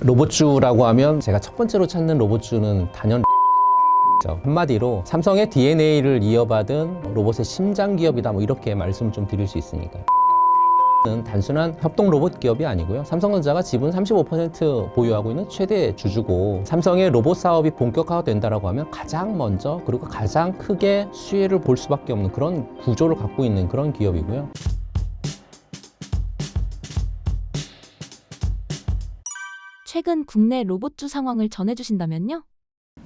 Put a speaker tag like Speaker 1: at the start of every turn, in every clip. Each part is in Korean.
Speaker 1: 로봇주라고 하면 제가 첫 번째로 찾는 로봇주는 단연 한마디로 삼성의 DNA를 이어받은 로봇의 심장 기업이다, 뭐 이렇게 말씀을 좀 드릴 수 있으니까요. 는 단순한 협동 로봇 기업이 아니고요. 삼성전자가 지분 35% 보유하고 있는 최대 주주고, 삼성의 로봇 사업이 본격화된다라고 하면 가장 먼저 그리고 가장 크게 수혜를 볼 수밖에 없는 그런 구조를 갖고 있는 그런 기업이고요.
Speaker 2: 최근 국내 로봇주 상황을 전해주신다면요?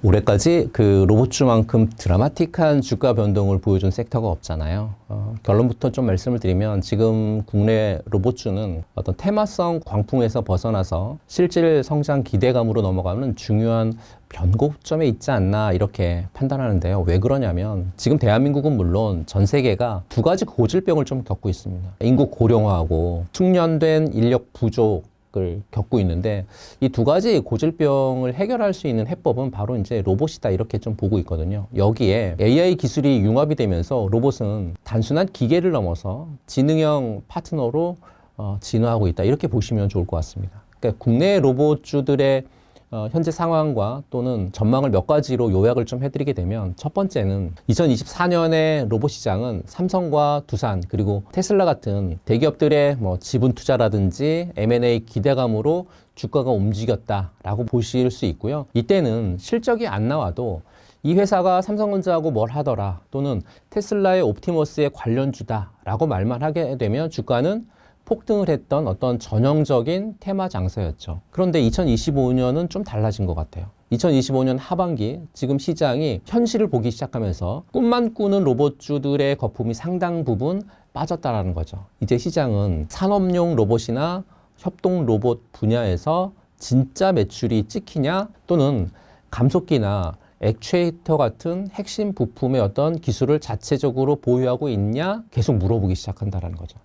Speaker 1: 올해까지 그 로봇주만큼 드라마틱한 주가 변동을 보여준 섹터가 없잖아요. 결론부터 좀 말씀을 드리면 지금 국내 로봇주는 어떤 테마성 광풍에서 벗어나서 실질 성장 기대감으로 넘어가는 중요한 변곡점에 있지 않나 이렇게 판단하는데요. 왜 그러냐면 지금 대한민국은 물론 전 세계가 두 가지 고질병을 좀 겪고 있습니다. 인구 고령화하고 숙련된 인력 부족 을 겪고 있는데, 이 두 가지 고질병을 해결할 수 있는 해법은 바로 이제 로봇이다, 이렇게 좀 보고 있거든요. 여기에 AI 기술이 융합이 되면서 로봇은 단순한 기계를 넘어서 지능형 파트너로 진화하고 있다, 이렇게 보시면 좋을 것 같습니다. 그러니까 국내 로봇주들의 현재 상황과 또는 전망을 몇 가지로 요약을 좀 해드리게 되면, 첫 번째는 2024년의 로봇 시장은 삼성과 두산 그리고 테슬라 같은 대기업들의 지분 투자라든지 M&A 기대감으로 주가가 움직였다라고 보실 수 있고요. 이때는 실적이 안 나와도 이 회사가 삼성전자하고 뭘 하더라, 또는 테슬라의 옵티머스의 관련주다라고 말만 하게 되면 주가는 폭등을 했던 어떤 전형적인 테마 장세였죠. 그런데 2025년은 좀 달라진 것 같아요. 2025년 하반기 지금 시장이 현실을 보기 시작하면서 꿈만 꾸는 로봇주들의 거품이 상당 부분 빠졌다라는 거죠. 이제 시장은 산업용 로봇이나 협동 로봇 분야에서 진짜 매출이 찍히냐, 또는 감속기나 액추에이터 같은 핵심 부품의 어떤 기술을 자체적으로 보유하고 있냐, 계속 물어보기 시작한다는 거죠.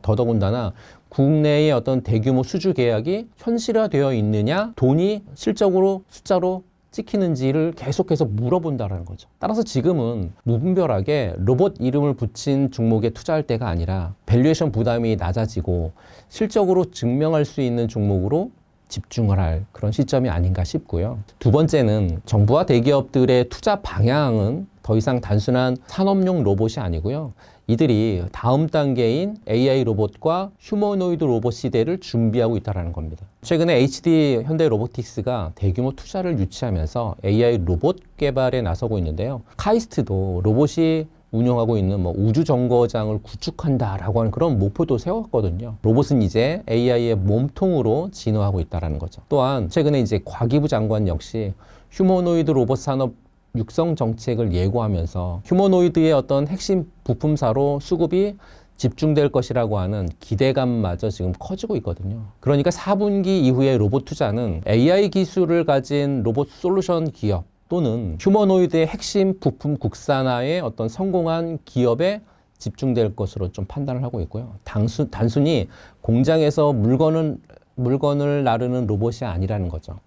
Speaker 1: 더더군다나 국내의 어떤 대규모 수주 계약이 현실화되어 있느냐, 돈이 실적으로 숫자로 찍히는지를 계속해서 물어본다는 거죠. 따라서 지금은 무분별하게 로봇 이름을 붙인 종목에 투자할 때가 아니라 밸류에이션 부담이 낮아지고 실적으로 증명할 수 있는 종목으로 집중을 할 그런 시점이 아닌가 싶고요. 두 번째는 정부와 대기업들의 투자 방향은 더 이상 단순한 산업용 로봇이 아니고요. 이들이 다음 단계인 AI 로봇과 휴머노이드 로봇 시대를 준비하고 있다는 겁니다. 최근에 HD 현대 로보틱스가 대규모 투자를 유치하면서 AI 로봇 개발에 나서고 있는데요. 카이스트도 로봇이 운영하고 있는 우주 정거장을 구축한다라고 하는 그런 목표도 세웠거든요. 로봇은 이제 AI의 몸통으로 진화하고 있다는 거죠. 또한 최근에 이제 과기부 장관 역시 휴머노이드 로봇 산업 육성 정책을 예고하면서 휴머노이드의 어떤 핵심 부품사로 수급이 집중될 것이라고 하는 기대감마저 지금 커지고 있거든요. 그러니까 4분기 이후의 로봇 투자는 AI 기술을 가진 로봇 솔루션 기업 또는 휴머노이드의 핵심 부품 국산화의 어떤 성공한 기업에 집중될 것으로 좀 판단을 하고 있고요. 단순히 공장에서 물건을 나르는 로봇이 아니라는 거죠.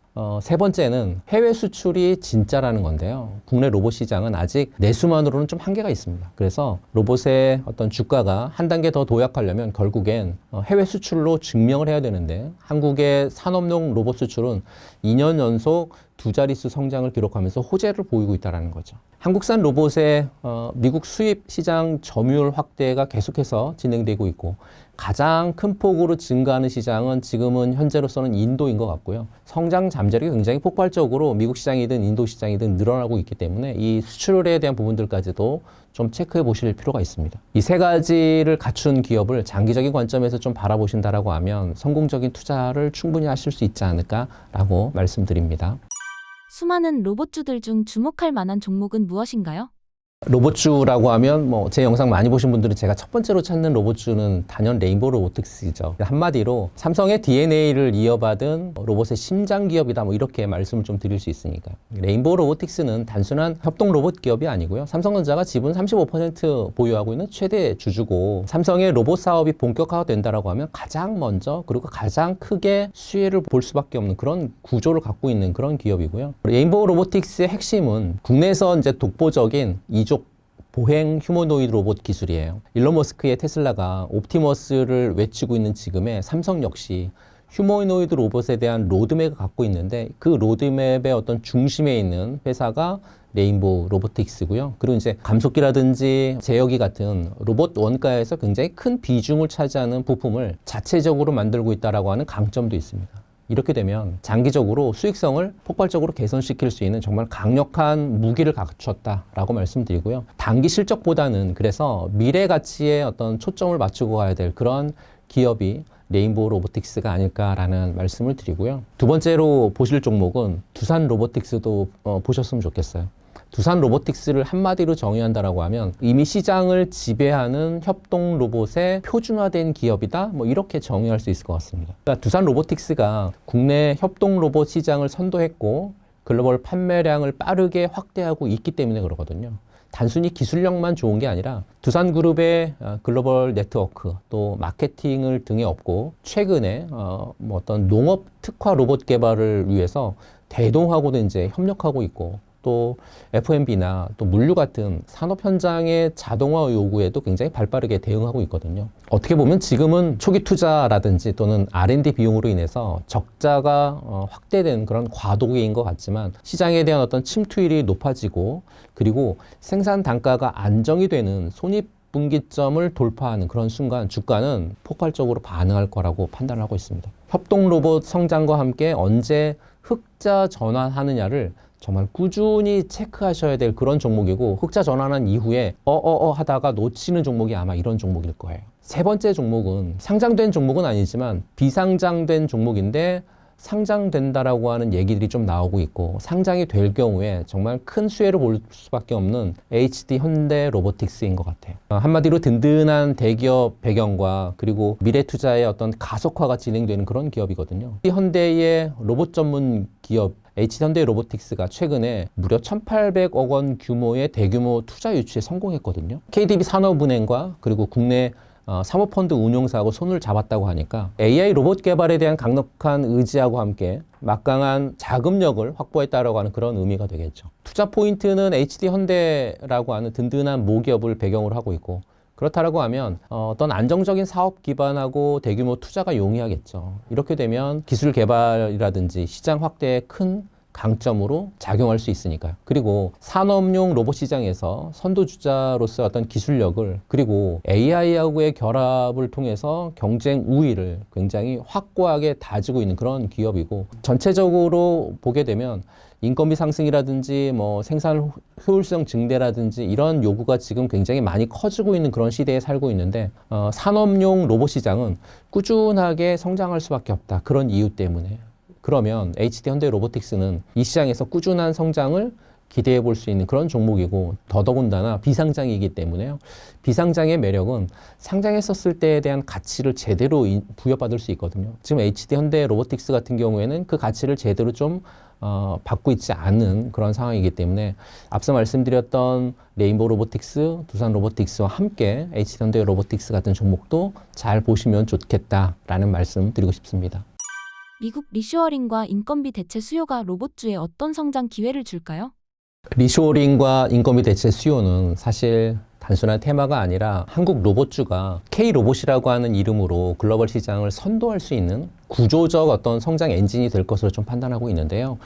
Speaker 1: 세 번째는 해외 수출이 진짜라는 건데요. 국내 로봇 시장은 아직 내수만으로는 좀 한계가 있습니다. 그래서 로봇의 어떤 주가가 한 단계 더 도약하려면 결국엔 해외 수출로 증명을 해야 되는데, 한국의 산업용 로봇 수출은 2년 연속 두 자릿수 성장을 기록하면서 호재를 보이고 있다는 거죠. 한국산 로봇의 미국 수입 시장 점유율 확대가 계속해서 진행되고 있고, 가장 큰 폭으로 증가하는 시장은 지금은 현재로서는 인도인 것 같고요. 성장 잠재력이 굉장히 폭발적으로 미국 시장이든 인도 시장이든 늘어나고 있기 때문에 이 수출에 대한 부분들까지도 좀 체크해 보실 필요가 있습니다. 이 세 가지를 갖춘 기업을 장기적인 관점에서 좀 바라보신다라고 하면 성공적인 투자를 충분히 하실 수 있지 않을까라고 말씀드립니다.
Speaker 2: 수많은 로봇주들 중 주목할 만한 종목은 무엇인가요?
Speaker 1: 로봇주라고 하면 제 영상 많이 보신 분들은 제가 첫 번째로 찾는 로봇주는 단연 레인보우 로보틱스죠. 한마디로 삼성의 DNA를 이어받은 로봇의 심장 기업이다, 뭐 이렇게 말씀을 좀 드릴 수 있으니까요. 레인보우 로보틱스는 단순한 협동 로봇 기업이 아니고요. 삼성전자가 지분 35% 보유하고 있는 최대 주주고, 삼성의 로봇 사업이 본격화된다라고 하면 가장 먼저 그리고 가장 크게 수혜를 볼 수밖에 없는 그런 구조를 갖고 있는 그런 기업이고요. 레인보우 로보틱스의 핵심은 국내에서 이제 독보적인 이족 보행 휴머노이드 로봇 기술이에요. 일론 머스크의 테슬라가 옵티머스를 외치고 있는 지금의 삼성 역시 휴머노이드 로봇에 대한 로드맵을 갖고 있는데 그 로드맵의 어떤 중심에 있는 회사가 레인보우 로보틱스고요. 그리고 이제 감속기라든지 제어기 같은 로봇 원가에서 굉장히 큰 비중을 차지하는 부품을 자체적으로 만들고 있다라고 하는 강점도 있습니다. 이렇게 되면 장기적으로 수익성을 폭발적으로 개선시킬 수 있는 정말 강력한 무기를 갖췄다라고 말씀드리고요. 단기 실적보다는 그래서 미래 가치에 어떤 초점을 맞추고 가야 될 그런 기업이 레인보우 로보틱스가 아닐까라는 말씀을 드리고요. 두 번째로 보실 종목은 두산 로보틱스도 보셨으면 좋겠어요. 두산 로보틱스를 한마디로 정의한다라고 하면 이미 시장을 지배하는 협동 로봇의 표준화된 기업이다. 뭐 이렇게 정의할 수 있을 것 같습니다. 그러니까 두산 로보틱스가 국내 협동 로봇 시장을 선도했고 글로벌 판매량을 빠르게 확대하고 있기 때문에 그러거든요. 단순히 기술력만 좋은 게 아니라 두산그룹의 글로벌 네트워크 또 마케팅을 등에 업고 최근에 뭐 어떤 농업 특화 로봇 개발을 위해서 대동하고도 이제 협력하고 있고 또 F&B나 또 물류 같은 산업 현장의 자동화 요구에도 굉장히 발빠르게 대응하고 있거든요. 어떻게 보면 지금은 초기 투자라든지 또는 R&D 비용으로 인해서 적자가 확대된 그런 과도기인 것 같지만 시장에 대한 어떤 침투율이 높아지고 그리고 생산 단가가 안정이 되는 손익분기점을 돌파하는 그런 순간 주가는 폭발적으로 반응할 거라고 판단하고 있습니다. 협동 로봇 성장과 함께 언제 흑자 전환하느냐를 정말 꾸준히 체크하셔야 될 그런 종목이고 흑자 전환한 이후에 하다가 놓치는 종목이 아마 이런 종목일 거예요. 세 번째 종목은 상장된 종목은 아니지만 비상장된 종목인데 상장된다라고 하는 얘기들이 좀 나오고 있고 상장이 될 경우에 정말 큰 수혜를 볼 수밖에 없는 HD 현대 로보틱스인 것 같아요. 한마디로 든든한 대기업 배경과 그리고 미래 투자의 어떤 가속화가 진행되는 그런 기업이거든요. 현대의 로봇 전문 기업 HD 현대 로보틱스가 최근에 무려 1,800억 원 규모의 대규모 투자 유치에 성공했거든요. KDB 산업은행과 그리고 국내 사모펀드 운용사하고 손을 잡았다고 하니까 AI 로봇 개발에 대한 강력한 의지하고 함께 막강한 자금력을 확보했다라고 하는 그런 의미가 되겠죠. 투자 포인트는 HD 현대라고 하는 든든한 모기업을 배경으로 하고 있고 그렇다라고 하면 어떤 안정적인 사업 기반하고 대규모 투자가 용이하겠죠. 이렇게 되면 기술 개발이라든지 시장 확대에 큰 강점으로 작용할 수 있으니까요. 그리고 산업용 로봇 시장에서 선도주자로서 어떤 기술력을 그리고 AI하고의 결합을 통해서 경쟁 우위를 굉장히 확고하게 다지고 있는 그런 기업이고 전체적으로 보게 되면 인건비 상승이라든지 뭐 생산 효율성 증대라든지 이런 요구가 지금 굉장히 많이 커지고 있는 그런 시대에 살고 있는데 산업용 로봇 시장은 꾸준하게 성장할 수밖에 없다. 그런 이유 때문에. 그러면 HD 현대 로보틱스는 이 시장에서 꾸준한 성장을 기대해 볼 수 있는 그런 종목이고 더더군다나 비상장이기 때문에요. 비상장의 매력은 상장했었을 때에 대한 가치를 제대로 부여받을 수 있거든요. 지금 HD 현대 로보틱스 같은 경우에는 그 가치를 제대로 좀 받고 있지 않은 그런 상황이기 때문에 앞서 말씀드렸던 레인보우 로보틱스, 두산 로보틱스와 함께 HD 현대 로보틱스 같은 종목도 잘 보시면 좋겠다라는 말씀 드리고 싶습니다.
Speaker 2: 미국 리쇼어링과 인건비 대체 수요가 로봇주에 어떤 성장 기회를 줄까요?
Speaker 1: 리쇼어링과 인건비 대체 수요는 사실 단순한 테마가 아니라 한국 로봇주가 K로봇이라고 하는 이름으로 글로벌 시장을 선도할 수 있는 구조적 어떤 성장 엔진이 될 것으로 좀 판단하고 있는데요.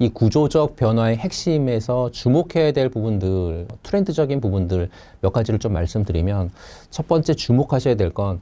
Speaker 1: 이 구조적 변화의 핵심에서 주목해야 될 부분들, 트렌드적인 부분들 몇 가지를 좀 말씀드리면 첫 번째 주목하셔야 될 건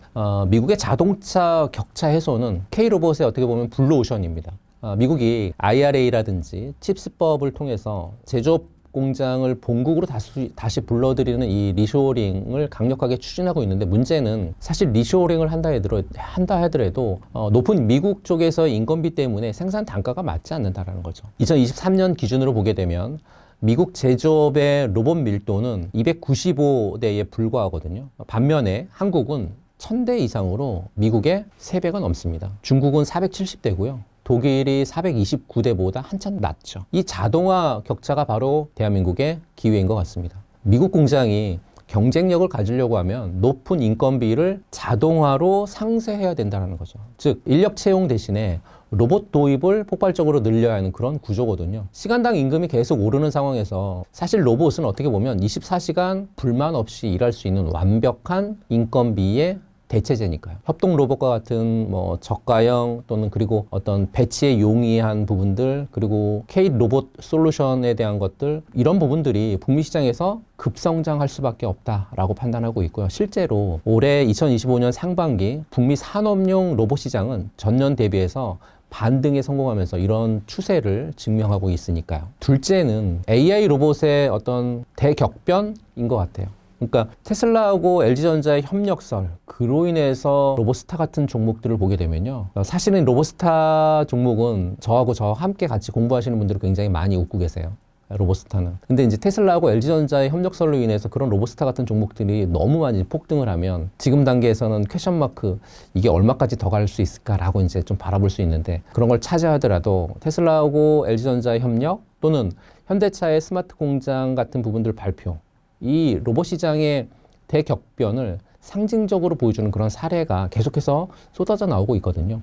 Speaker 1: 미국의 자동차 격차 해소는 K로봇의 어떻게 보면 블루오션입니다. 미국이 IRA라든지 칩스법을 통해서 제조업 공장을 본국으로 다시 불러들이는 이 리쇼어링을 강력하게 추진하고 있는데 문제는 사실 리쇼어링을 한다 하더라도 높은 미국 쪽에서 인건비 때문에 생산 단가가 맞지 않는다라는 거죠. 2023년 기준으로 보게 되면 미국 제조업의 로봇 밀도는 295대에 불과하거든요. 반면에 한국은 1000대 이상으로 미국의 3배가 넘습니다. 중국은 470대고요. 독일이 429대보다 한참 낮죠. 이 자동화 격차가 바로 대한민국의 기회인 것 같습니다. 미국 공장이 경쟁력을 가지려고 하면 높은 인건비를 자동화로 상쇄해야 된다는 거죠. 즉 인력 채용 대신에 로봇 도입을 폭발적으로 늘려야 하는 그런 구조거든요. 시간당 임금이 계속 오르는 상황에서 사실 로봇은 어떻게 보면 24시간 불만 없이 일할 수 있는 완벽한 인건비의 대체제니까요. 협동 로봇과 같은 뭐 저가형 또는 그리고 어떤 배치에 용이한 부분들 그리고 K 로봇 솔루션에 대한 것들 이런 부분들이 북미 시장에서 급성장할 수밖에 없다라고 판단하고 있고요. 실제로 올해 2025년 상반기 북미 산업용 로봇 시장은 전년 대비해서 반등에 성공하면서 이런 추세를 증명하고 있으니까요. 둘째는 AI 로봇의 어떤 대격변인 것 같아요. 그러니까 테슬라하고 LG전자의 협력설 그로 인해서 로봇스타 같은 종목들을 보게 되면요. 사실은 로봇스타 종목은 저하고 함께 같이 공부하시는 분들이 굉장히 많이 웃고 계세요. 로봇스타는. 근데 이제 테슬라하고 LG전자의 협력설로 인해서 그런 로봇스타 같은 종목들이 너무 많이 폭등을 하면 지금 단계에서는 퀘션 마크 이게 얼마까지 더 갈 수 있을까라고 이제 좀 바라볼 수 있는데 그런 걸 차지하더라도 테슬라하고 LG전자의 협력 또는 현대차의 스마트 공장 같은 부분들 발표 이 로봇 시장의 대격변을 상징적으로 보여주는 그런 사례가 계속해서 쏟아져 나오고 있거든요.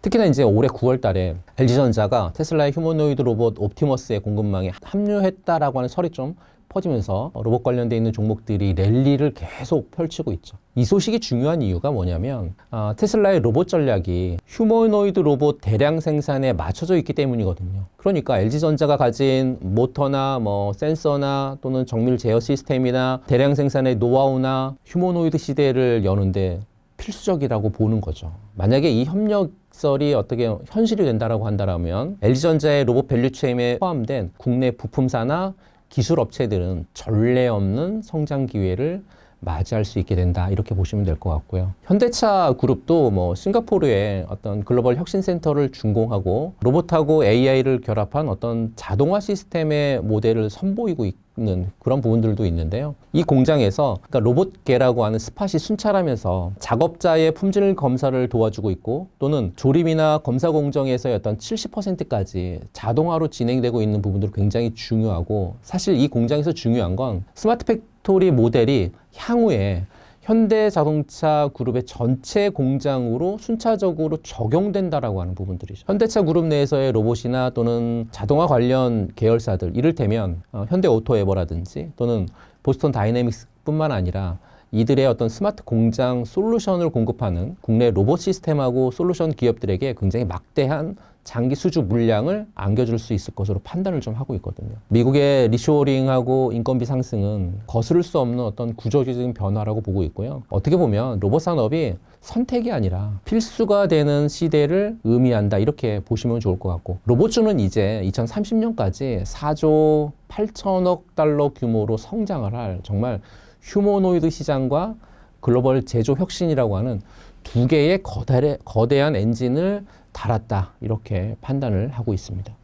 Speaker 1: 특히나 이제 올해 9월 달에 LG전자가 테슬라의 휴머노이드 로봇 옵티머스의 공급망에 합류했다라고 하는 설이 좀 퍼지면서 로봇 관련돼 있는 종목들이 랠리를 계속 펼치고 있죠. 이 소식이 중요한 이유가 뭐냐면 테슬라의 로봇 전략이 휴머노이드 로봇 대량 생산에 맞춰져 있기 때문이거든요. 그러니까 LG전자가 가진 모터나 뭐 센서나 또는 정밀 제어 시스템이나 대량 생산의 노하우나 휴머노이드 시대를 여는데 필수적이라고 보는 거죠. 만약에 이 협력설이 어떻게 현실이 된다라고 한다면 LG전자의 로봇 밸류체인에 포함된 국내 부품사나 기술 업체들은 전례 없는 성장 기회를 맞이할 수 있게 된다 이렇게 보시면 될 것 같고요. 현대차 그룹도 뭐 싱가포르에 어떤 글로벌 혁신센터를 준공하고 로봇하고 AI를 결합한 어떤 자동화 시스템의 모델을 선보이고 있는 그런 부분들도 있는데요. 이 공장에서 그러니까 로봇계라고 하는 스팟이 순찰하면서 작업자의 품질 검사를 도와주고 있고 또는 조립이나 검사 공정에서의 어떤 70%까지 자동화로 진행되고 있는 부분들이 굉장히 중요하고 사실 이 공장에서 중요한 건 스마트 팩토리 모델이 향후에 현대자동차 그룹의 전체 공장으로 순차적으로 적용된다라고 하는 부분들이죠. 현대차 그룹 내에서의 로봇이나 또는 자동화 관련 계열사들, 이를테면 현대오토에버라든지 또는 보스턴 다이내믹스뿐만 아니라 이들의 어떤 스마트 공장 솔루션을 공급하는 국내 로봇 시스템하고 솔루션 기업들에게 굉장히 막대한 장기 수주 물량을 안겨줄 수 있을 것으로 판단을 좀 하고 있거든요. 미국의 리쇼어링하고 인건비 상승은 거스를 수 없는 어떤 구조적인 변화라고 보고 있고요. 어떻게 보면 로봇 산업이 선택이 아니라 필수가 되는 시대를 의미한다 이렇게 보시면 좋을 것 같고 로봇주는 이제 2030년까지 4조 8천억 달러 규모로 성장을 할 정말 휴머노이드 시장과 글로벌 제조 혁신이라고 하는 두 개의 거대한 엔진을 달았다 이렇게 판단을 하고 있습니다.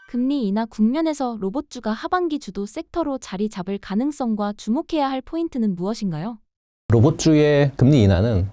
Speaker 2: 금리 인하 국면에서 로봇주가 하반기 주도 섹터로 자리 잡을 가능성과 주목해야 할 포인트는 무엇인가요?
Speaker 1: 로봇주의 금리 인하는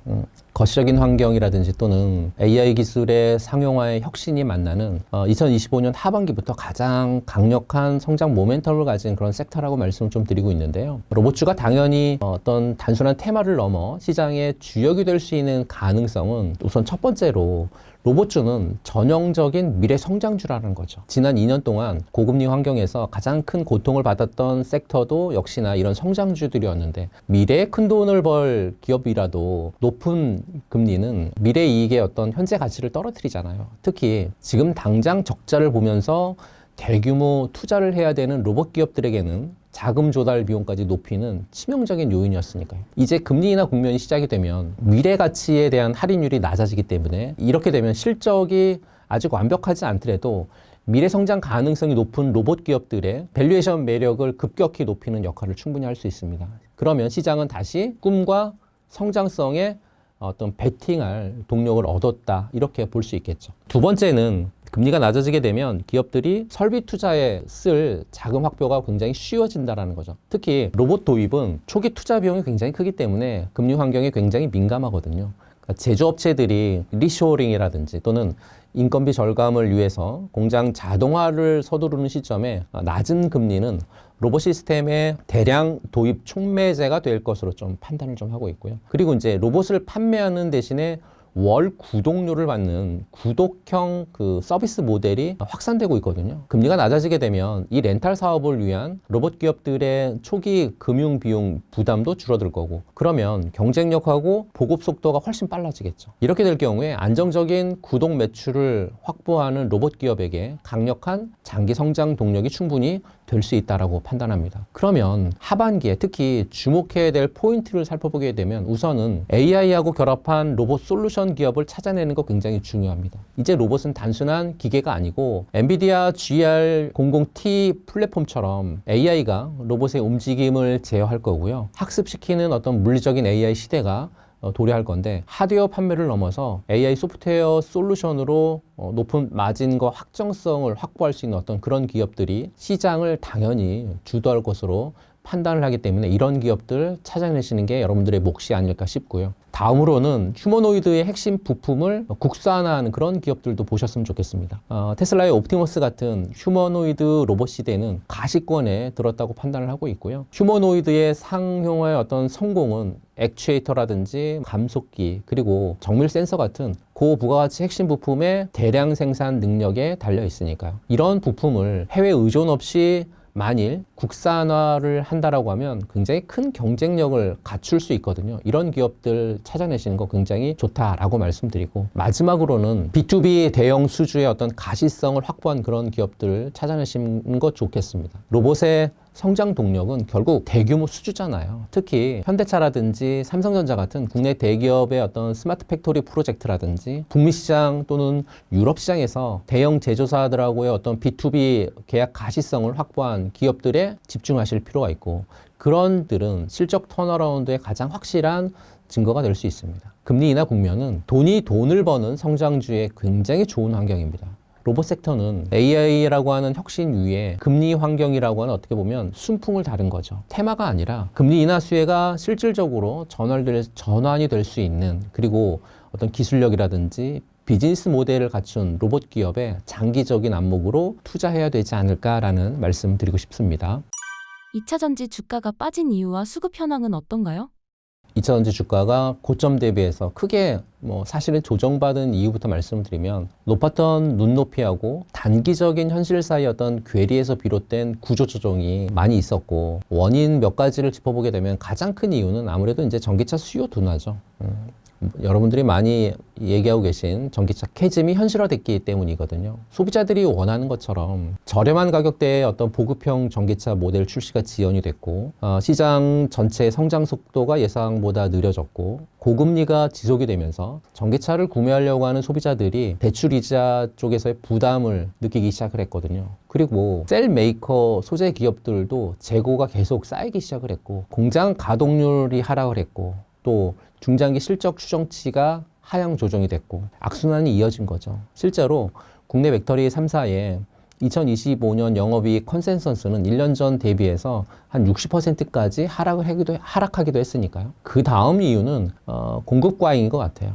Speaker 1: 거시적인 환경이라든지 또는 AI 기술의 상용화의 혁신이 만나는 2025년 하반기부터 가장 강력한 성장 모멘텀을 가진 그런 섹터라고 말씀을 좀 드리고 있는데요. 로봇주가 당연히 어떤 단순한 테마를 넘어 시장의 주역이 될 수 있는 가능성은 우선 첫 번째로 로봇주는 전형적인 미래 성장주라는 거죠. 지난 2년 동안 고금리 환경에서 가장 큰 고통을 받았던 섹터도 역시나 이런 성장주들이었는데 미래에 큰 돈을 벌 기업이라도 높은 금리는 미래 이익의 어떤 현재 가치를 떨어뜨리잖아요. 특히 지금 당장 적자를 보면서 대규모 투자를 해야 되는 로봇 기업들에게는 자금 조달 비용까지 높이는 치명적인 요인이었으니까요. 이제 금리 인하 국면이 시작이 되면 미래 가치에 대한 할인율이 낮아지기 때문에 이렇게 되면 실적이 아직 완벽하지 않더라도 미래 성장 가능성이 높은 로봇 기업들의 밸류에이션 매력을 급격히 높이는 역할을 충분히 할 수 있습니다. 그러면 시장은 다시 꿈과 성장성에 어떤 베팅할 동력을 얻었다 이렇게 볼 수 있겠죠. 두 번째는 금리가 낮아지게 되면 기업들이 설비 투자에 쓸 자금 확보가 굉장히 쉬워진다는 거죠. 특히 로봇 도입은 초기 투자 비용이 굉장히 크기 때문에 금리 환경에 굉장히 민감하거든요. 그러니까 제조업체들이 리쇼어링이라든지 또는 인건비 절감을 위해서 공장 자동화를 서두르는 시점에 낮은 금리는 로봇 시스템의 대량 도입 촉매제가 될 것으로 좀 판단을 좀 하고 있고요. 그리고 이제 로봇을 판매하는 대신에 월 구독료를 받는 구독형 그 서비스 모델이 확산되고 있거든요. 금리가 낮아지게 되면 이 렌탈 사업을 위한 로봇 기업들의 초기 금융 비용 부담도 줄어들 거고, 그러면 경쟁력하고 보급 속도가 훨씬 빨라지겠죠. 이렇게 될 경우에 안정적인 구독 매출을 확보하는 로봇 기업에게 강력한 장기 성장 동력이 충분히 될 수 있다라고 판단합니다. 그러면 하반기에 특히 주목해야 될 포인트를 살펴보게 되면 우선은 AI하고 결합한 로봇 솔루션 기업을 찾아내는 거 굉장히 중요합니다. 이제 로봇은 단순한 기계가 아니고 엔비디아 GR00T 플랫폼처럼 AI가 로봇의 움직임을 제어할 거고요. 학습시키는 어떤 물리적인 AI 시대가 도래할 건데, 하드웨어 판매를 넘어서 AI 소프트웨어 솔루션으로 높은 마진과 확정성을 확보할 수 있는 어떤 그런 기업들이 시장을 당연히 주도할 것으로 판단을 하기 때문에 이런 기업들 찾아내시는 게 여러분들의 몫이 아닐까 싶고요. 다음으로는 휴머노이드의 핵심 부품을 국산화하는 그런 기업들도 보셨으면 좋겠습니다. 테슬라의 옵티머스 같은 휴머노이드 로봇 시대는 가시권에 들었다고 판단을 하고 있고요. 휴머노이드의 상용화의 어떤 성공은 액추에이터라든지 감속기 그리고 정밀 센서 같은 고부가가치 핵심 부품의 대량 생산 능력에 달려 있으니까요. 이런 부품을 해외 의존 없이 만일 국산화를 한다라고 하면 굉장히 큰 경쟁력을 갖출 수 있거든요. 이런 기업들 찾아내시는 거 굉장히 좋다라고 말씀드리고, 마지막으로는 B2B 대형 수주의 어떤 가시성을 확보한 그런 기업들 찾아내시는 거 좋겠습니다. 로봇의 성장 동력은 결국 대규모 수주잖아요. 특히 현대차라든지 삼성전자 같은 국내 대기업의 어떤 스마트 팩토리 프로젝트라든지 북미 시장 또는 유럽 시장에서 대형 제조사들하고의 어떤 B2B 계약 가시성을 확보한 기업들에 집중하실 필요가 있고, 그런들은 실적 턴어라운드의 가장 확실한 증거가 될 수 있습니다. 금리 인하 국면은 돈을 버는 성장주의 굉장히 좋은 환경입니다. 로봇 섹터는 AI라고 하는 혁신 위에 금리 환경이라고 하는 어떻게 보면 순풍을 다른 거죠. 테마가 아니라 금리 인하 수혜가 실질적으로 전환이 될 수 있는, 그리고 어떤 기술력이라든지 비즈니스 모델을 갖춘 로봇 기업에 장기적인 안목으로 투자해야 되지 않을까라는 말씀 드리고 싶습니다.
Speaker 2: 2차 전지 주가가 빠진 이유와 수급 현황은 어떤가요?
Speaker 1: 2차전지 주가가 고점 대비해서 크게 사실은 조정받은 이유부터 말씀을 드리면, 높았던 눈높이하고 단기적인 현실 사이 어떤 괴리에서 비롯된 구조 조정이 많이 있었고, 원인 몇 가지를 짚어보게 되면 가장 큰 이유는 아무래도 이제 전기차 수요 둔화죠. 여러분들이 많이 얘기하고 계신 전기차 캐즘이 현실화됐기 때문이거든요. 소비자들이 원하는 것처럼 저렴한 가격대의 어떤 보급형 전기차 모델 출시가 지연이 됐고, 시장 전체의 성장 속도가 예상보다 느려졌고, 고금리가 지속이 되면서 전기차를 구매하려고 하는 소비자들이 대출이자 쪽에서의 부담을 느끼기 시작을 했거든요. 그리고 셀 메이커 소재 기업들도 재고가 계속 쌓이기 시작을 했고, 공장 가동률이 하락을 했고, 또 중장기 실적 추정치가 하향 조정이 됐고, 악순환이 이어진 거죠. 실제로 국내 벡터리 3사의 2025년 영업이익 컨센서스는 1년 전 대비해서 한 60%까지 하락하기도 했으니까요. 그 다음 이유는 공급 과잉인 것 같아요.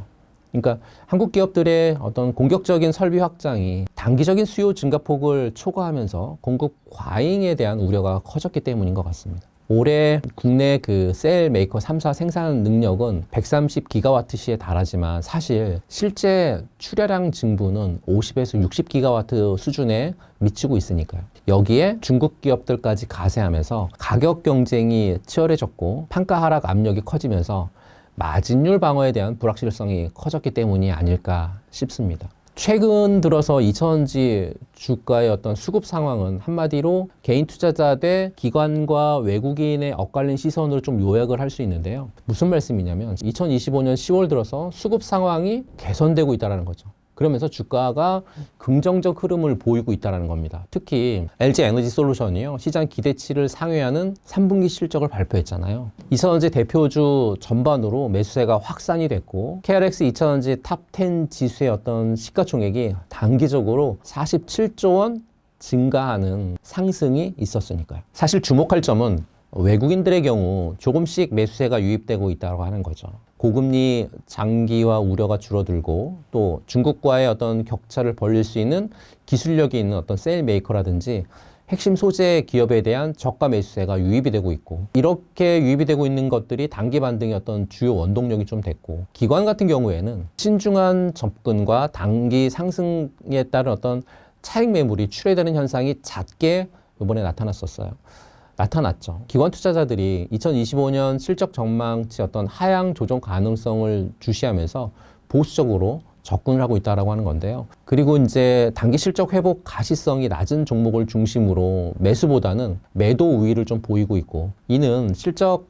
Speaker 1: 그러니까 한국 기업들의 어떤 공격적인 설비 확장이 단기적인 수요 증가폭을 초과하면서 공급 과잉에 대한 우려가 커졌기 때문인 것 같습니다. 올해 국내 그 셀 메이커 3사 생산 능력은 130기가와트시에 달하지만 사실 실제 출하량 증부는 50에서 60기가와트 수준에 미치고 있으니까요. 여기에 중국 기업들까지 가세하면서 가격 경쟁이 치열해졌고, 판가 하락 압력이 커지면서 마진율 방어에 대한 불확실성이 커졌기 때문이 아닐까 싶습니다. 최근 들어서 2차전지 주가의 어떤 수급 상황은 한마디로 개인 투자자 대 기관과 외국인의 엇갈린 시선으로 좀 요약을 할 수 있는데요. 무슨 말씀이냐면 2025년 10월 들어서 수급 상황이 개선되고 있다는 거죠. 그러면서 주가가 긍정적 흐름을 보이고 있다는 겁니다. 특히 LG 에너지 솔루션이요, 시장 기대치를 상회하는 3분기 실적을 발표했잖아요. 2차전지 대표주 전반으로 매수세가 확산이 됐고, KRX 2차전지 탑10 지수의 어떤 시가총액이 단기적으로 47조 원 증가하는 상승이 있었으니까요. 사실 주목할 점은 외국인들의 경우 조금씩 매수세가 유입되고 있다고 하는 거죠. 고금리 장기화 우려가 줄어들고, 또 중국과의 어떤 격차를 벌릴 수 있는 기술력이 있는 어떤 셀 메이커라든지 핵심 소재 기업에 대한 저가 매수세가 유입이 되고 있고, 이렇게 유입이 되고 있는 것들이 단기 반등의 어떤 주요 원동력이 좀 됐고, 기관 같은 경우에는 신중한 접근과 단기 상승에 따른 어떤 차익 매물이 출회되는 현상이 잦게 이번에 나타났죠. 기관 투자자들이 2025년 실적 전망치 어떤 하향 조정 가능성을 주시하면서 보수적으로 접근을 하고 있다라고 하는 건데요. 그리고 이제 단기 실적 회복 가시성이 낮은 종목을 중심으로 매수보다는 매도 우위를 좀 보이고 있고, 이는 실적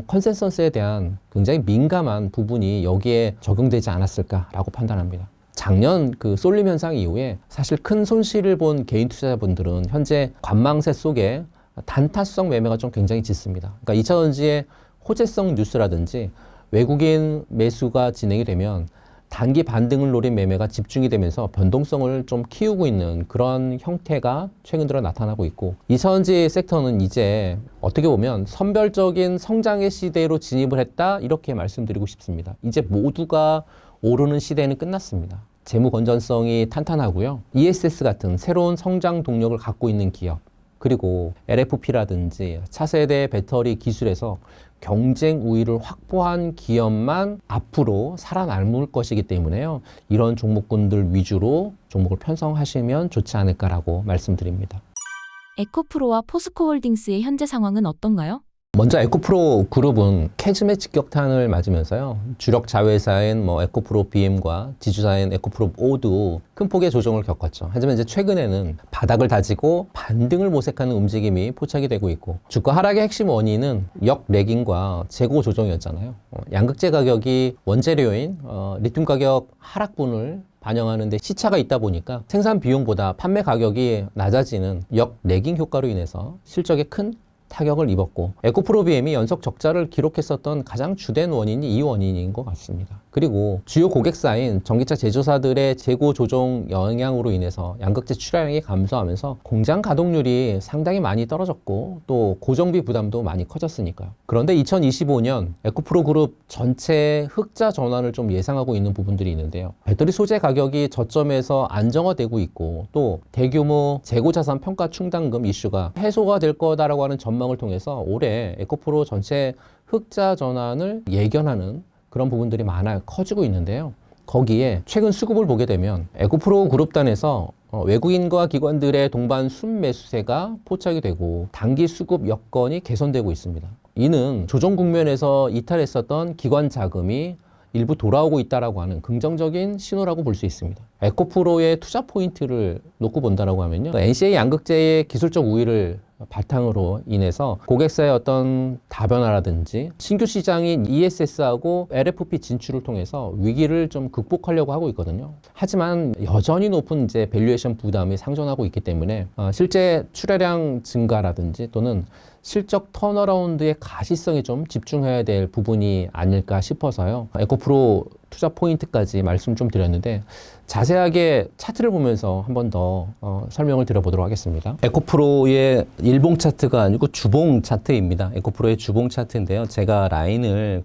Speaker 1: 컨센서스에 대한 굉장히 민감한 부분이 여기에 적용되지 않았을까라고 판단합니다. 작년 그 쏠림 현상 이후에 사실 큰 손실을 본 개인 투자자분들은 현재 관망세 속에 단타성 매매가 좀 굉장히 짙습니다. 그러니까 2차전지의 호재성 뉴스라든지 외국인 매수가 진행이 되면 단기 반등을 노린 매매가 집중이 되면서 변동성을 좀 키우고 있는 그런 형태가 최근 들어 나타나고 있고, 2차전지 섹터는 이제 어떻게 보면 선별적인 성장의 시대로 진입을 했다, 이렇게 말씀드리고 싶습니다. 이제 모두가 오르는 시대는 끝났습니다. 재무 건전성이 탄탄하고요. ESS 같은 새로운 성장 동력을 갖고 있는 기업, 그리고 LFP라든지 차세대 배터리 기술에서 경쟁 우위를 확보한 기업만 앞으로 살아남을 것이기 때문에요. 이런 종목군들 위주로 종목을 편성하시면 좋지 않을까라고 말씀드립니다.
Speaker 2: 에코프로와 포스코홀딩스의 현재 상황은 어떤가요?
Speaker 1: 먼저 에코프로 그룹은 캐즘의 직격탄을 맞으면서요. 주력 자회사인 에코프로 BM과 지주사인 에코프로 모두 큰 폭의 조정을 겪었죠. 하지만 이제 최근에는 바닥을 다지고 반등을 모색하는 움직임이 포착이 되고 있고, 주가 하락의 핵심 원인은 역레깅과 재고 조정이었잖아요. 양극재 가격이 원재료인 리튬 가격 하락분을 반영하는데 시차가 있다 보니까 생산 비용보다 판매 가격이 낮아지는 역레깅 효과로 인해서 실적에 큰 타격을 입었고, 에코프로 BM이 연속 적자를 기록했었던 가장 주된 원인이 이 원인인 것 같습니다. 그리고 주요 고객사인 전기차 제조사들의 재고 조정 영향으로 인해서 양극재 출하량이 감소하면서 공장 가동률이 상당히 많이 떨어졌고, 또 고정비 부담도 많이 커졌으니까요. 그런데 2025년 에코프로 그룹 전체 흑자 전환을 좀 예상하고 있는 부분들이 있는데요. 배터리 소재 가격이 저점에서 안정화되고 있고, 또 대규모 재고 자산 평가 충당금 이슈가 해소가 될 거다라고 하는 전망을 통해서 올해 에코프로 전체 흑자 전환을 예견하는 그런 부분들이 커지고 있는데요. 거기에 최근 수급을 보게 되면 에코프로 그룹단에서 외국인과 기관들의 동반 순매수세가 포착이 되고 단기 수급 여건이 개선되고 있습니다. 이는 조정 국면에서 이탈했었던 기관 자금이 일부 돌아오고 있다라고 하는 긍정적인 신호라고 볼 수 있습니다. 에코프로의 투자 포인트를 놓고 본다라고 하면요. NCA 양극재의 기술적 우위를 바탕으로 인해서 고객사의 어떤 다변화라든지 신규 시장인 ESS하고 LFP 진출을 통해서 위기를 좀 극복하려고 하고 있거든요. 하지만 여전히 높은 이제 밸류에이션 부담이 상존하고 있기 때문에 실제 출하량 증가라든지 또는 실적 턴어라운드의 가시성에 좀 집중해야 될 부분이 아닐까 싶어서요. 에코프로 투자 포인트까지 말씀 좀 드렸는데, 자세하게 차트를 보면서 한 번 더 설명을 드려보도록 하겠습니다. 에코프로의 일봉 차트가 아니고 주봉 차트입니다. 에코프로의 주봉 차트인데요. 제가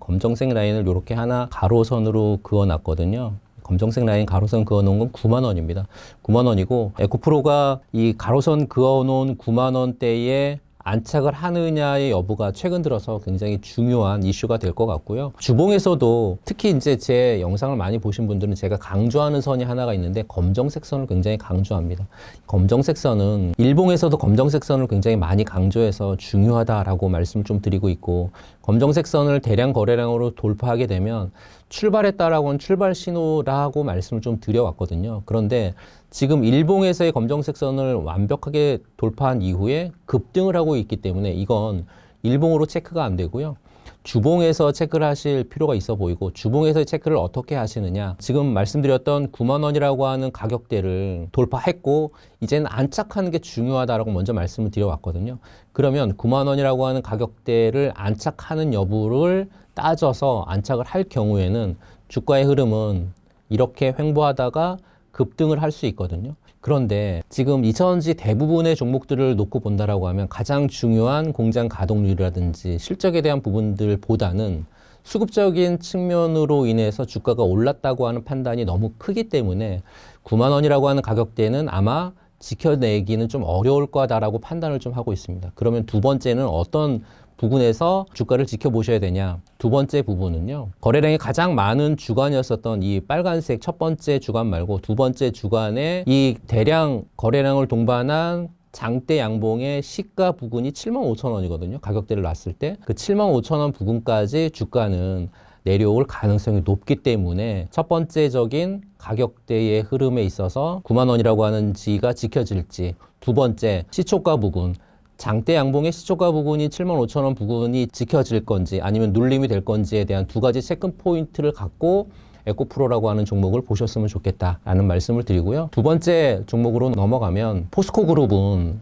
Speaker 1: 검정색 라인을 이렇게 하나 가로선으로 그어놨거든요. 검정색 라인 가로선 그어놓은 건 9만 원입니다. 9만 원이고, 에코프로가 이 가로선 그어놓은 9만 원대에 안착을 하느냐의 여부가 최근 들어서 굉장히 중요한 이슈가 될 것 같고요. 주봉에서도 특히 이제 제 영상을 많이 보신 분들은 제가 강조하는 선이 하나가 있는데, 검정색 선을 굉장히 강조합니다. 검정색 선은 일봉에서도 검정색 선을 굉장히 많이 강조해서 중요하다라고 말씀을 좀 드리고 있고, 검정색 선을 대량 거래량으로 돌파하게 되면 출발했다라고 하는 출발 신호라고 말씀을 좀 드려왔거든요. 그런데 지금 일봉에서의 검정색 선을 완벽하게 돌파한 이후에 급등을 하고 있기 때문에 이건 일봉으로 체크가 안 되고요. 주봉에서 체크를 하실 필요가 있어 보이고, 주봉에서의 체크를 어떻게 하시느냐, 지금 말씀드렸던 9만 원이라고 하는 가격대를 돌파했고 이제는 안착하는 게 중요하다라고 먼저 말씀을 드려왔거든요. 그러면 9만 원이라고 하는 가격대를 안착하는 여부를 따져서 안착을 할 경우에는 주가의 흐름은 이렇게 횡보하다가 급등을 할 수 있거든요. 그런데 지금 2차전지 대부분의 종목들을 놓고 본다라고 하면 가장 중요한 공장 가동률이라든지 실적에 대한 부분들보다는 수급적인 측면으로 인해서 주가가 올랐다고 하는 판단이 너무 크기 때문에 9만 원이라고 하는 가격대는 아마 지켜내기는 좀 어려울 거다라고 판단을 좀 하고 있습니다. 그러면 두 번째는 어떤 부분에서 주가를 지켜보셔야 되냐. 두 번째 부분은요. 거래량이 가장 많은 주간이었었던 이 빨간색 첫 번째 주간 말고 두 번째 주간에 이 대량 거래량을 동반한 장대 양봉의 시가 부근이 75,000원이거든요. 가격대를 놨을 때. 그 75,000원 부근까지 주가는 내려올 가능성이 높기 때문에 첫 번째적인 가격대의 흐름에 있어서 9만 원이라고 하는 지가 지켜질지, 두 번째 시초가 부근, 장대 양봉의 시초가 부근이 75,000원 부근이 지켜질 건지 아니면 눌림이 될 건지에 대한 두 가지 체크 포인트를 갖고 에코프로라고 하는 종목을 보셨으면 좋겠다라는 말씀을 드리고요. 두 번째 종목으로 넘어가면 포스코그룹은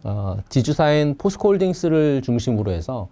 Speaker 1: 지주사인 포스코홀딩스를 중심으로 해서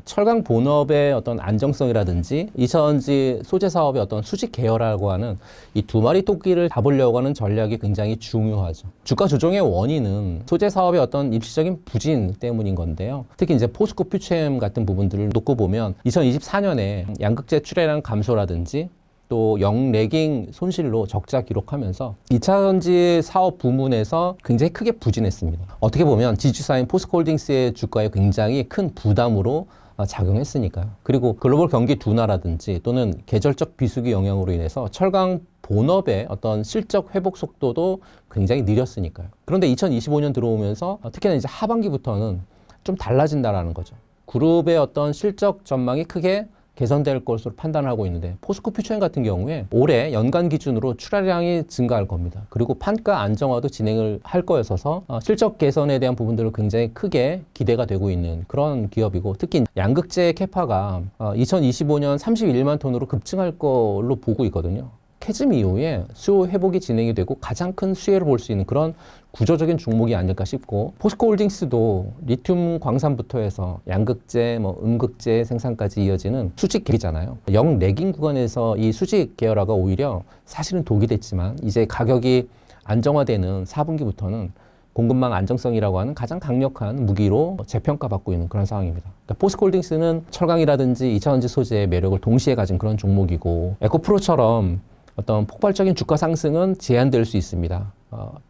Speaker 1: 철강 본업의 어떤 안정성이라든지 2차전지 소재 사업의 어떤 수직 계열화라고 하는 이 두 마리 토끼를 잡으려고 하는 전략이 굉장히 중요하죠. 주가 조정의 원인은 소재 사업의 어떤 일시적인 부진 때문인 건데요. 특히 이제 포스코 퓨처엠 같은 부분들을 놓고 보면 2024년에 양극재 출하량 감소라든지 또 영래깅 손실로 적자 기록하면서 2차전지 사업 부문에서 굉장히 크게 부진했습니다. 어떻게 보면 지주사인 포스코홀딩스의 주가에 굉장히 큰 부담으로 작용했으니까요. 그리고 글로벌 경기 둔화라든지 또는 계절적 비수기 영향으로 인해서 철강 본업의 어떤 실적 회복 속도도 굉장히 느렸으니까요. 그런데 2025년 들어오면서 특히나 이제 하반기부터는 좀 달라진다라는 거죠. 그룹의 어떤 실적 전망이 크게 개선될 것으로 판단하고 있는데 포스코 퓨처엠 같은 경우에 올해 연간 기준으로 출하량이 증가할 겁니다. 그리고 판가 안정화도 진행을 할 거여서 실적 개선에 대한 부분들을 굉장히 크게 기대가 되고 있는 그런 기업이고 특히 양극재 캐파가 2025년 31만 톤으로 급증할 걸로 보고 있거든요. 캐즘 이후에 수요 회복이 진행이 되고 가장 큰 수혜를 볼 수 있는 그런 구조적인 종목이 아닐까 싶고 포스코홀딩스도 리튬 광산부터 해서 양극재, 음극재 생산까지 이어지는 수직 계기잖아요. 영래깅 구간에서 이 수직 계열화가 오히려 사실은 독이 됐지만 이제 가격이 안정화되는 4분기부터는 공급망 안정성이라고 하는 가장 강력한 무기로 재평가받고 있는 그런 상황입니다. 그러니까 포스코홀딩스는 철강이라든지 2차전지 소재의 매력을 동시에 가진 그런 종목이고 에코프로처럼 어떤 폭발적인 주가 상승은 제한될 수 있습니다.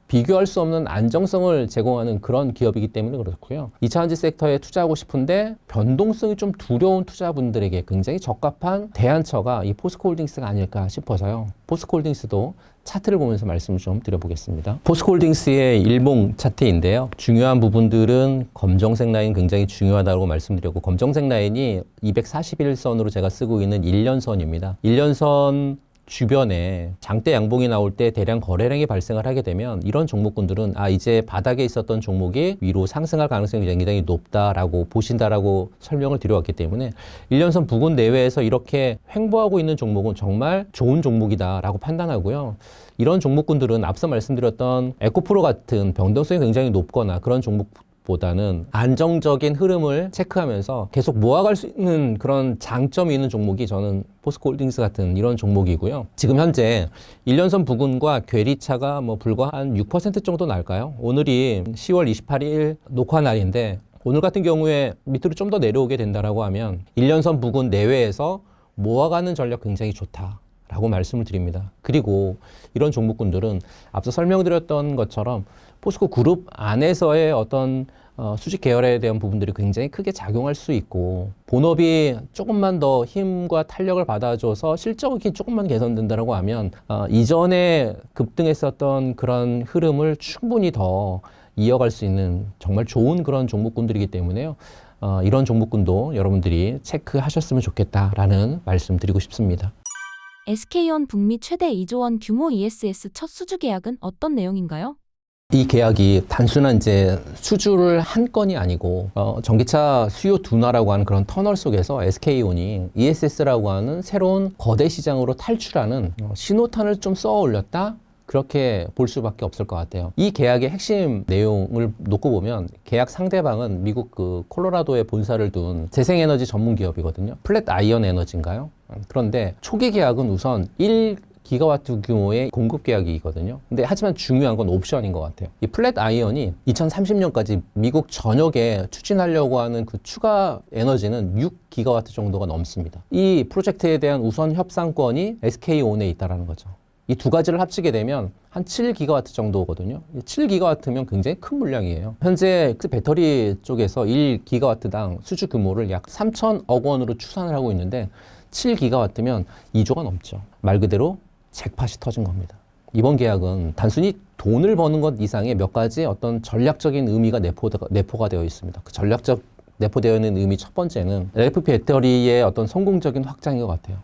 Speaker 1: 비교할 수 없는 안정성을 제공하는 그런 기업이기 때문에 그렇고요. 2차전지 섹터에 투자하고 싶은데 변동성이 좀 두려운 투자분들에게 굉장히 적합한 대안처가 이 포스코홀딩스가 아닐까 싶어서요. 포스코홀딩스도 차트를 보면서 말씀을 좀 드려보겠습니다. 포스코홀딩스의 일봉 차트인데요. 중요한 부분들은 검정색 라인 굉장히 중요하다고 말씀드렸고 검정색 라인이 241선으로 제가 쓰고 있는 1년선입니다. 1년선 주변에 장대 양봉이 나올 때 대량 거래량이 발생을 하게 되면 이런 종목군들은 이제 바닥에 있었던 종목이 위로 상승할 가능성이 굉장히 높다라고 보신다라고 설명을 드려왔기 때문에 1년선 부근 내외에서 이렇게 횡보하고 있는 종목은 정말 좋은 종목이다라고 판단하고요. 이런 종목군들은 앞서 말씀드렸던 에코프로 같은 변동성이 굉장히 높거나 그런 종목 보다는 안정적인 흐름을 체크하면서 계속 모아갈 수 있는 그런 장점이 있는 종목이 저는 포스코홀딩스 같은 이런 종목이고요. 지금 현재 1년선 부근과 괴리차가 불과 한 6% 정도 날까요? 오늘이 10월 28일 녹화 날인데 오늘 같은 경우에 밑으로 좀 더 내려오게 된다라고 하면 1년선 부근 내외에서 모아가는 전략 굉장히 좋다. 라고 말씀을 드립니다. 그리고 이런 종목군들은 앞서 설명드렸던 것처럼 포스코 그룹 안에서의 어떤 수직 계열에 대한 부분들이 굉장히 크게 작용할 수 있고 본업이 조금만 더 힘과 탄력을 받아줘서 실적이 조금만 개선된다고 하면 이전에 급등했었던 그런 흐름을 충분히 더 이어갈 수 있는 정말 좋은 그런 종목군들이기 때문에요. 이런 종목군도 여러분들이 체크하셨으면 좋겠다라는 말씀 드리고 싶습니다.
Speaker 2: SK온 북미 최대 2조 원 규모 ESS 첫 수주 계약은 어떤 내용인가요?
Speaker 1: 이 계약이 단순한 이제 수주를 한 건이 아니고 전기차 수요 둔화라고 하는 그런 터널 속에서 SK온이 ESS라고 하는 새로운 거대 시장으로 탈출하는 신호탄을 좀 쏘아 올렸다? 그렇게 볼 수밖에 없을 것 같아요. 이 계약의 핵심 내용을 놓고 보면 계약 상대방은 미국 그 콜로라도에 본사를 둔 재생에너지 전문 기업이거든요. 플랫 아이언 에너지인가요? 그런데 초기 계약은 우선 1기가와트 규모의 공급 계약이거든요. 근데 하지만 중요한 건 옵션인 것 같아요. 이 플랫 아이언이 2030년까지 미국 전역에 추진하려고 하는 그 추가 에너지는 6기가와트 정도가 넘습니다. 이 프로젝트에 대한 우선 협상권이 SK온에 있다라는 거죠. 이 두 가지를 합치게 되면 한 7기가와트 정도거든요. 7기가와트면 굉장히 큰 물량이에요. 현재 그 배터리 쪽에서 1기가와트당 수주 규모를 약 3천억 원으로 추산을 하고 있는데 7기가와트면 2조가 넘죠. 말 그대로 잭팟이 터진 겁니다. 이번 계약은 단순히 돈을 버는 것 이상의 몇 가지 어떤 전략적인 의미가 내포가 되어 있습니다. 그 전략적 내포되어 있는 의미 첫 번째는 LFP 배터리의 어떤 성공적인 확장인 것 같아요.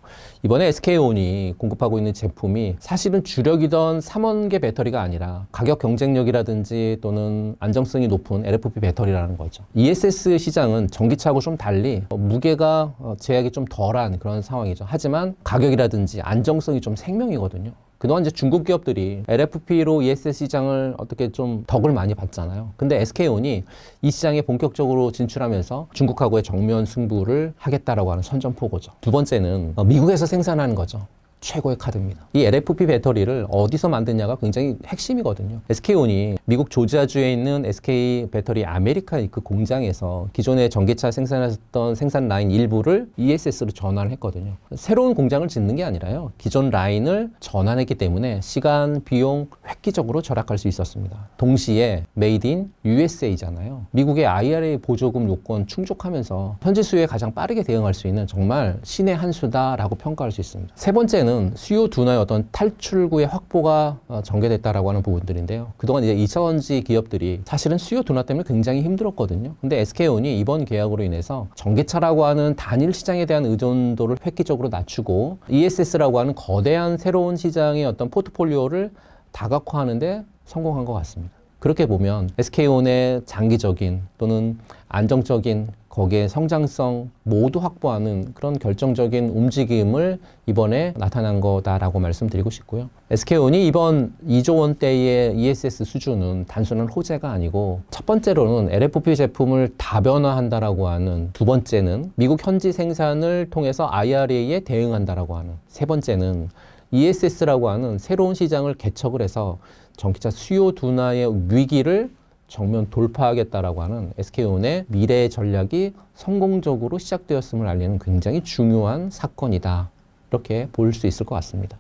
Speaker 1: 이번에 SK온이 공급하고 있는 제품이 사실은 주력이던 3원계 배터리가 아니라 가격 경쟁력이라든지 또는 안정성이 높은 LFP 배터리라는 거죠. ESS 시장은 전기차하고 좀 달리 무게가 제약이 좀 덜한 그런 상황이죠. 하지만 가격이라든지 안정성이 좀 생명이거든요. 그동안 이제 중국 기업들이 LFP로 ESS 시장을 어떻게 좀 덕을 많이 봤잖아요. 근데 SK온이 이 시장에 본격적으로 진출하면서 중국하고의 정면 승부를 하겠다라고 하는 선전포고죠. 두 번째는 미국에서 생산하는 거죠. 최고의 카드입니다. 이 LFP 배터리를 어디서 만드냐가 굉장히 핵심이거든요. SK온이 미국 조지아주에 있는 SK 배터리 아메리카 그 공장에서 기존의 전기차 생산했던 생산 라인 일부를 ESS로 전환을 했거든요. 새로운 공장을 짓는 게 아니라요. 기존 라인을 전환했기 때문에 시간, 비용 획기적으로 절약할 수 있었습니다. 동시에 메이드 인 USA잖아요. 미국의 IRA 보조금 요건 충족하면서 현지 수요에 가장 빠르게 대응할 수 있는 정말 신의 한 수다라고 평가할 수 있습니다. 세 번째는 수요 둔화의 어떤 탈출구의 확보가 전개됐다라고 하는 부분들인데요. 그동안 이제 2차전지 기업들이 사실은 수요 둔화 때문에 굉장히 힘들었거든요. 근데 SK온이 이번 계약으로 인해서 전기차라고 하는 단일 시장에 대한 의존도를 획기적으로 낮추고 ESS라고 하는 거대한 새로운 시장의 어떤 포트폴리오를 다각화하는데 성공한 것 같습니다. 그렇게 보면 SK온의 장기적인 또는 안정적인 거기에 성장성 모두 확보하는 그런 결정적인 움직임을 이번에 나타난 거다라고 말씀드리고 싶고요. SK온이 이번 2조 원대의 ESS 수주는 단순한 호재가 아니고 첫 번째로는 LFP 제품을 다변화한다라고 하는, 두 번째는 미국 현지 생산을 통해서 IRA에 대응한다라고 하는, 세 번째는 ESS라고 하는 새로운 시장을 개척을 해서 전기차 수요 둔화의 위기를 정면 돌파하겠다라고 하는 SK온의 미래 전략이 성공적으로 시작되었음을 알리는 굉장히 중요한 사건이다. 이렇게 볼 수 있을 것 같습니다.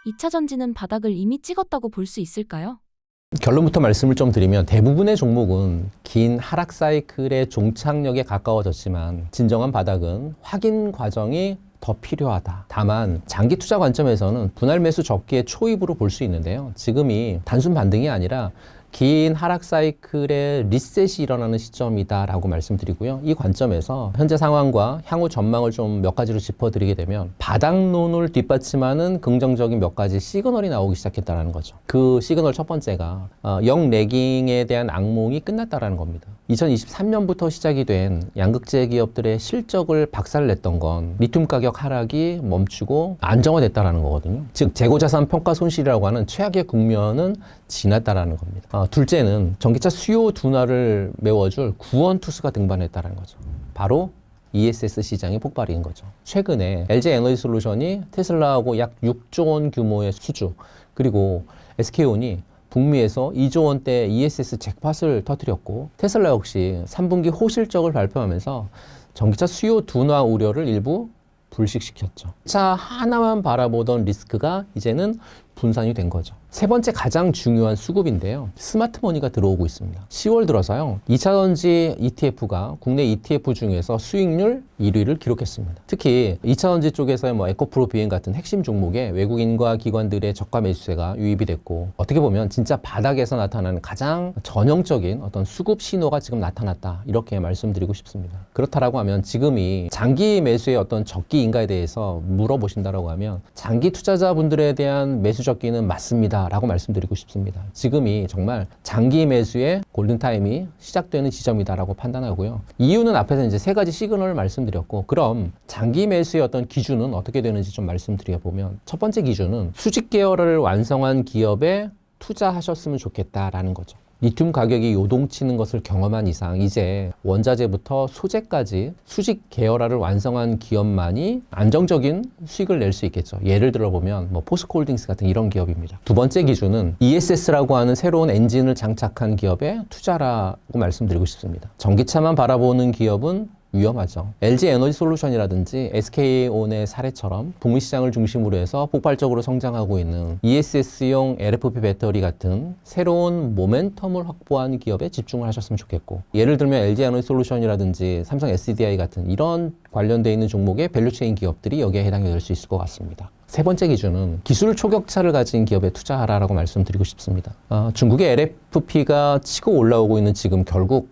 Speaker 2: 2차 전지는 바닥을 이미 찍었다고 볼 수 있을까요?
Speaker 1: 결론부터 말씀을 좀 드리면 대부분의 종목은 긴 하락 사이클의 종착역에 가까워졌지만 진정한 바닥은 확인 과정이 더 필요하다. 다만 장기 투자 관점에서는 분할 매수 적기의 초입으로 볼 수 있는데요. 지금이 단순 반등이 아니라 긴 하락 사이클의 리셋이 일어나는 시점이다라고 말씀드리고요. 이 관점에서 현재 상황과 향후 전망을 좀 몇 가지로 짚어드리게 되면 바닥론을 뒷받침하는 긍정적인 몇 가지 시그널이 나오기 시작했다는 거죠. 그 시그널 첫 번째가 영 레깅에 대한 악몽이 끝났다라는 겁니다. 2023년부터 시작이 된 양극재 기업들의 실적을 박살냈던 건 리튬 가격 하락이 멈추고 안정화됐다라는 거거든요. 즉 재고자산 평가 손실이라고 하는 최악의 국면은 지났다라는 겁니다. 둘째는 전기차 수요 둔화를 메워줄 구원 투수가 등반했다는 거죠. 바로 ESS 시장의 폭발인 거죠. 최근에 LG 에너지 솔루션이 테슬라하고 약 6조 원 규모의 수주, 그리고 SK온이 북미에서 2조 원대 ESS 잭팟을 터뜨렸고, 테슬라 역시 3분기 호실적을 발표하면서 전기차 수요 둔화 우려를 일부 불식시켰죠. 차 하나만 바라보던 리스크가 이제는 분산이 된 거죠. 세 번째 가장 중요한 수급인데요. 스마트머니가 들어오고 있습니다. 10월 들어서요. 2차전지 ETF가 국내 ETF 중에서 수익률 1위를 기록했습니다. 특히 2차전지 쪽에서의 에코프로 비행 같은 핵심 종목에 외국인과 기관들의 저가 매수세가 유입이 됐고, 어떻게 보면 진짜 바닥에서 나타나는 가장 전형적인 어떤 수급 신호가 지금 나타났다. 이렇게 말씀드리고 싶습니다. 그렇다라고 하면 지금이 장기 매수의 어떤 적기인가에 대해서 물어보신다라고 하면 장기 투자자분들에 대한 매수 적기는 맞습니다. 라고 말씀드리고 싶습니다. 지금이 정말 장기 매수의 골든타임이 시작되는 지점이다라고 판단하고요. 이유는 앞에서 이제 세 가지 시그널을 말씀드렸고, 그럼 장기 매수의 어떤 기준은 어떻게 되는지 좀 말씀드려보면, 첫 번째 기준은 수직 계열을 완성한 기업에 투자하셨으면 좋겠다라는 거죠. 리튬 가격이 요동치는 것을 경험한 이상 이제 원자재부터 소재까지 수직 계열화를 완성한 기업만이 안정적인 수익을 낼 수 있겠죠. 예를 들어보면 포스코홀딩스 같은 이런 기업입니다. 두 번째 기준은 ESS라고 하는 새로운 엔진을 장착한 기업에 투자라고 말씀드리고 싶습니다. 전기차만 바라보는 기업은 위험하죠. LG 에너지 솔루션이라든지 SK온의 사례처럼 북미 시장을 중심으로 해서 폭발적으로 성장하고 있는 ESS용 LFP 배터리 같은 새로운 모멘텀을 확보한 기업에 집중을 하셨으면 좋겠고, 예를 들면 LG 에너지 솔루션이라든지 삼성 SDI 같은 이런 관련되어 있는 종목의 밸류체인 기업들이 여기에 해당이 될 수 있을 것 같습니다. 세 번째 기준은 기술 초격차를 가진 기업에 투자하라라고 말씀드리고 싶습니다. 중국의 LFP가 치고 올라오고 있는 지금 결국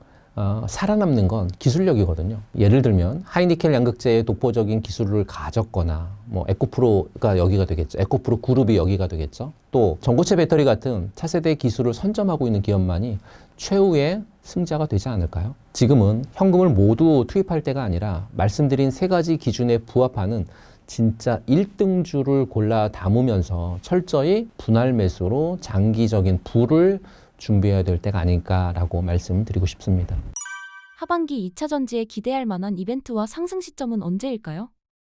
Speaker 1: 살아남는 건 기술력이거든요. 예를 들면 하이니켈 양극재의 독보적인 기술을 가졌거나 뭐 에코프로가 여기가 되겠죠. 에코프로 그룹이 여기가 되겠죠. 또 전고체 배터리 같은 차세대 기술을 선점하고 있는 기업만이 최후의 승자가 되지 않을까요? 지금은 현금을 모두 투입할 때가 아니라 말씀드린 세 가지 기준에 부합하는 진짜 1등주를 골라 담으면서 철저히 분할 매수로 장기적인 부를 준비해야 될 때가 아닐까라고 말씀드리고 싶습니다.
Speaker 2: 하반기 2차 전지에 기대할 만한 이벤트와 상승 시점은 언제일까요?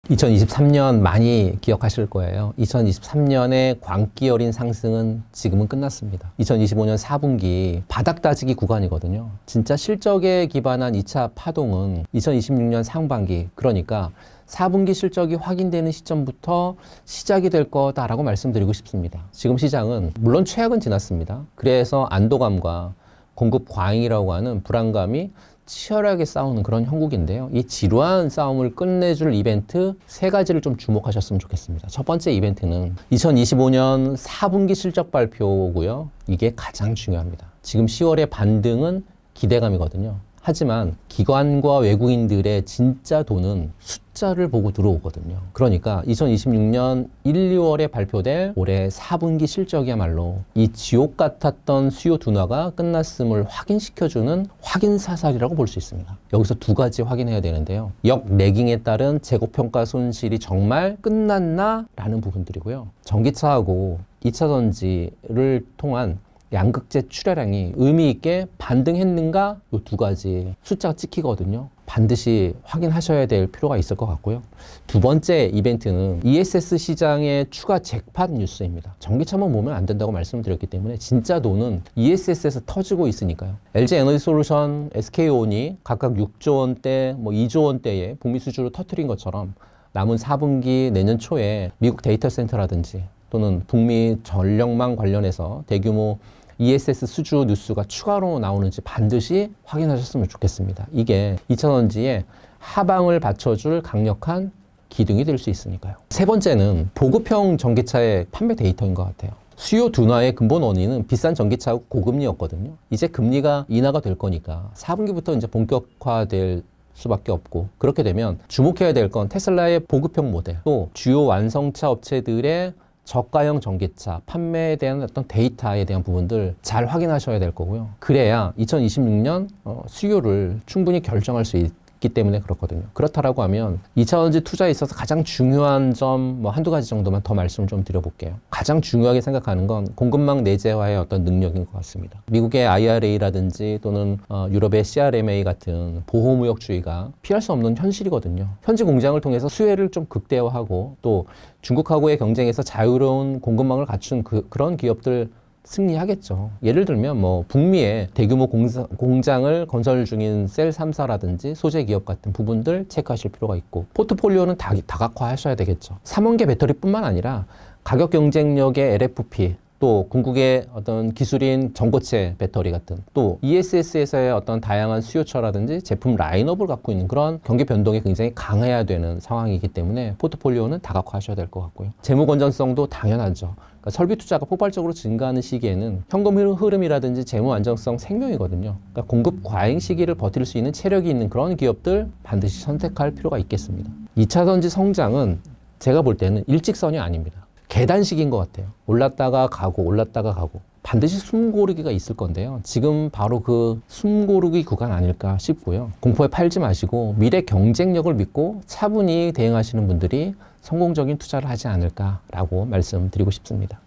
Speaker 1: 2023년 많이 기억하실 거예요. 2023년의 광기 어린 상승은 지금은 끝났습니다. 2025년 4분기 바닥 다지기 구간이거든요. 진짜 실적에 기반한 2차 파동은 2026년 상반기, 그러니까 4분기 실적이 확인되는 시점부터 시작이 될 거다라고 말씀드리고 싶습니다. 지금 시장은 물론 최악은 지났습니다. 그래서 안도감과 공급 과잉이라고 하는 불안감이 치열하게 싸우는 그런 형국인데요. 이 지루한 싸움을 끝내줄 이벤트 세 가지를 좀 주목하셨으면 좋겠습니다. 첫 번째 이벤트는 2025년 4분기 실적 발표고요. 이게 가장 중요합니다. 지금 10월의 반등은 기대감이거든요. 하지만 기관과 외국인들의 진짜 돈은 숫자를 보고 들어오거든요. 그러니까 2026년 1, 2월에 발표될 올해 4분기 실적이야말로 이 지옥 같았던 수요 둔화가 끝났음을 확인시켜주는 확인사살이라고 볼 수 있습니다. 여기서 두 가지 확인해야 되는데요. 역레깅에 따른 재고평가 손실이 정말 끝났나? 라는 부분들이고요. 전기차하고 2차 전지를 통한 양극재 출하량이 의미 있게 반등했는가? 이 두 가지 숫자가 찍히거든요. 반드시 확인하셔야 될 필요가 있을 것 같고요. 두 번째 이벤트는 ESS 시장의 추가 잭팟 뉴스입니다. 전기차만 보면 안 된다고 말씀드렸기 때문에 진짜 돈은 ESS에서 터지고 있으니까요. LG 에너지 솔루션, SK온이 각각 6조 원대, 2조 원대의 북미 수주를 터뜨린 것처럼 남은 4분기 내년 초에 미국 데이터 센터라든지 또는 북미 전력망 관련해서 대규모 ESS 수주 뉴스가 추가로 나오는지 반드시 확인하셨으면 좋겠습니다. 이게 2차 전지의 하방을 받쳐줄 강력한 기둥이 될 수 있으니까요. 세 번째는 보급형 전기차의 판매 데이터인 것 같아요. 수요 둔화의 근본 원인은 비싼 전기차하고 고금리였거든요. 이제 금리가 인하가 될 거니까 4분기부터 이제 본격화될 수밖에 없고, 그렇게 되면 주목해야 될 건 테슬라의 보급형 모델, 또 주요 완성차 업체들의 저가형 전기차 판매에 대한 어떤 데이터에 대한 부분들 잘 확인하셔야 될 거고요. 그래야 2026년 수요를 충분히 결정할 수 있기 때문에 그렇거든요. 그렇다라고 하면 2차 전지 투자에 있어서 가장 중요한 점 한두 가지 정도만 더 말씀을 좀 드려볼게요. 가장 중요하게 생각하는 건 공급망 내재화의 어떤 능력인 것 같습니다. 미국의 IRA라든지 또는 유럽의 CRMA 같은 보호무역주의가 피할 수 없는 현실이거든요. 현지 공장을 통해서 수혜를 좀 극대화하고 또 중국하고의 경쟁에서 자유로운 공급망을 갖춘 그런 기업들 승리하겠죠. 예를 들면 북미에 대규모 공장을 건설 중인 셀 3사라든지 소재 기업 같은 부분들 체크하실 필요가 있고, 포트폴리오는 다각화하셔야 되겠죠. 3원계 배터리뿐만 아니라 가격 경쟁력의 LFP, 또 궁극의 어떤 기술인 전고체 배터리 같은, 또 ESS에서의 어떤 다양한 수요처라든지 제품 라인업을 갖고 있는 그런 경기 변동이 굉장히 강해야 되는 상황이기 때문에 포트폴리오는 다각화하셔야 될 것 같고요. 재무 건전성도 당연하죠. 그러니까 설비 투자가 폭발적으로 증가하는 시기에는 현금 흐름이라든지 재무 안정성 생명이거든요. 그러니까 공급 과잉 시기를 버틸 수 있는 체력이 있는 그런 기업들 반드시 선택할 필요가 있겠습니다. 2차 전지 성장은 제가 볼 때는 일직선이 아닙니다. 계단식인 것 같아요. 올랐다가 가고 반드시 숨고르기가 있을 건데요. 지금 바로 그 숨고르기 구간 아닐까 싶고요. 공포에 팔지 마시고 미래 경쟁력을 믿고 차분히 대응하시는 분들이 성공적인 투자를 하지 않을까라고 말씀드리고 싶습니다.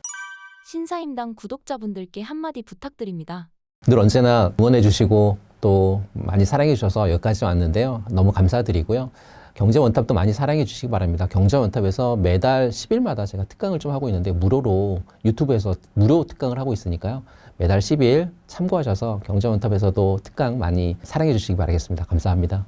Speaker 2: 신사임당 구독자분들께 한마디 부탁드립니다.
Speaker 1: 늘 언제나 응원해 주시고 또 많이 사랑해 주셔서 여기까지 왔는데요. 너무 감사드리고요. 경제원탑도 많이 사랑해 주시기 바랍니다. 경제원탑에서 매달 10일마다 제가 특강을 좀 하고 있는데 무료로 유튜브에서 무료 특강을 하고 있으니까요. 매달 10일 참고하셔서 경제원탑에서도 특강 많이 사랑해 주시기 바라겠습니다. 감사합니다.